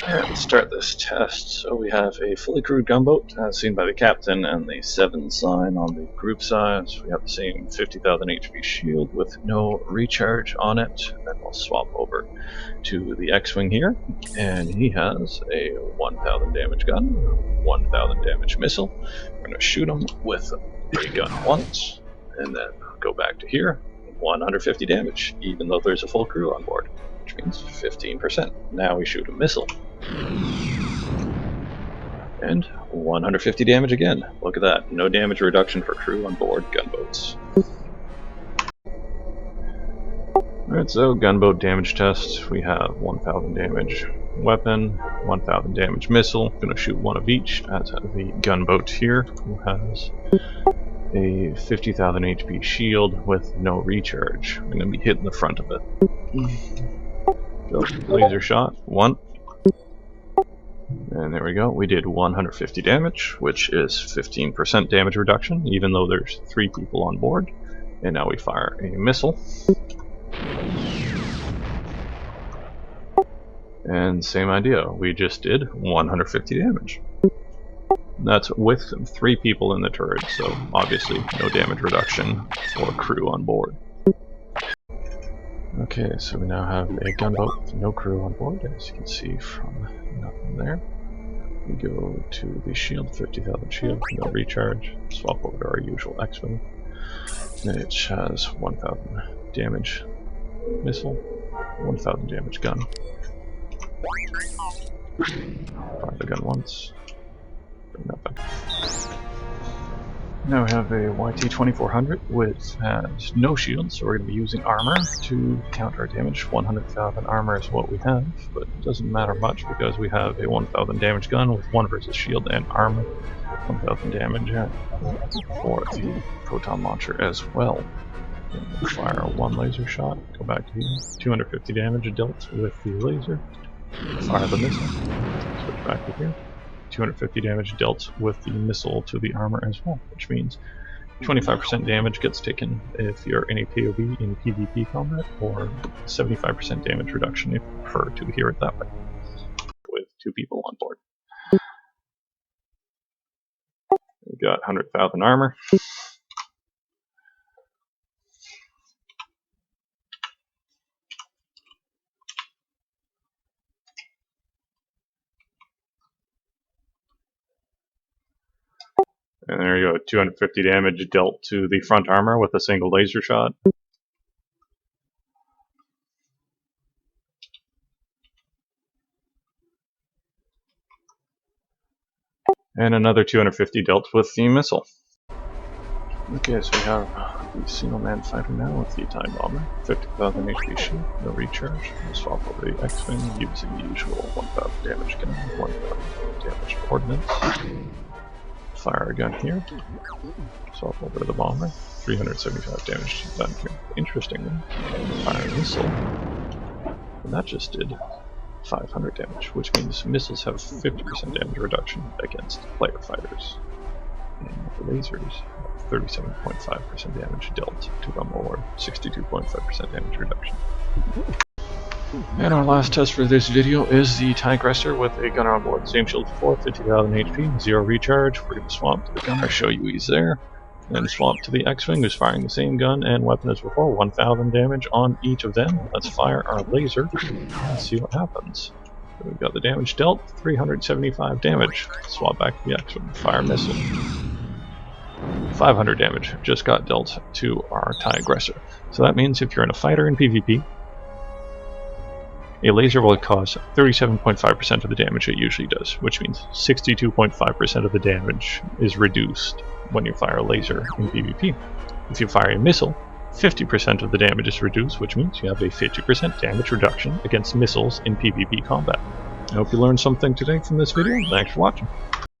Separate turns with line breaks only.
Let's start this test. So we have a fully crewed gunboat as seen by the captain and the 7 sign on the group side. So we have the same 50,000 HP shield with no recharge on it. Then we'll swap over to the X-Wing here, and he has a 1,000 damage gun, 1,000 damage missile. We're going to shoot him with a gun once, and then go back to here, 150 damage, even though there's a full crew on board, which means 15%. Now we shoot a missile. And 150 damage again. Look at that. No damage reduction for crew on board gunboats. Alright, so gunboat damage test. We have 1,000 damage weapon, 1,000 damage missile. I'm going to shoot one of each at the gunboat here, who has a 50,000 HP shield with no recharge. I'm going to be hitting the front of it. So, laser shot, 1. And there we go, we did 150 damage, which is 15% damage reduction, even though there's 3 people on board. And now we fire a missile. And same idea, we just did 150 damage. That's with 3 people in the turret, so obviously no damage reduction for crew on board. Okay, so we now have a gunboat with no crew on board, as you can see from nothing there. We go to the shield, 50,000 shield, no recharge, swap over to our usual X-Wing. And it has 1,000 damage missile, 1,000 damage gun. Fire the gun once, bring that back. Now we have a YT-2400 which has no shield, so we're going to be using armor to counter our damage. 100,000 armor is what we have, but it doesn't matter much because we have a 1,000 damage gun with 1 versus shield and armor. 1,000 damage for the proton launcher as well. We'll fire 1 laser shot, go back to here. 250 damage dealt with the laser. Fire the missile, switch back to here. 250 damage dealt with the missile to the armor as well, which means 25% damage gets taken if you're in a POB in PvP combat, or 75% damage reduction if you prefer to hear it that way, with 2 people on board. We've got 100,000 armor. And there you go, 250 damage dealt to the front armor with a single laser shot. And another 250 dealt with the missile. Okay, so we have the single man fighter now with the time bomber. 50,000 HP shield, no recharge. We'll swap over the X-Wing using the usual 1,000 damage gun, 1,000 damage ordnance. Fire a gun here, swap over to the bomber, 375 damage done here. Interestingly, fire a missile, and that just did 500 damage, which means missiles have 50% damage reduction against player fighters. And the lasers have 37.5% damage dealt to them, or 62.5% damage reduction. And our last test for this video is the TIE Aggressor with a gunner on board. Same shield before, 50,000 HP, 0 recharge. We're going to swap to the gunner, show you he's there. Then swap to the X-Wing, who's firing the same gun and weapon as before, 1,000 damage on each of them. Let's fire our laser and see what happens. So we've got the damage dealt, 375 damage. Swap back to the X-Wing, fire missile. 500 damage just got dealt to our TIE Aggressor. So that means if you're in a fighter in PvP, a laser will cause 37.5% of the damage it usually does, which means 62.5% of the damage is reduced when you fire a laser in PvP. If you fire a missile, 50% of the damage is reduced, which means you have a 50% damage reduction against missiles in PvP combat. I hope you learned something today from this video. Thanks for watching.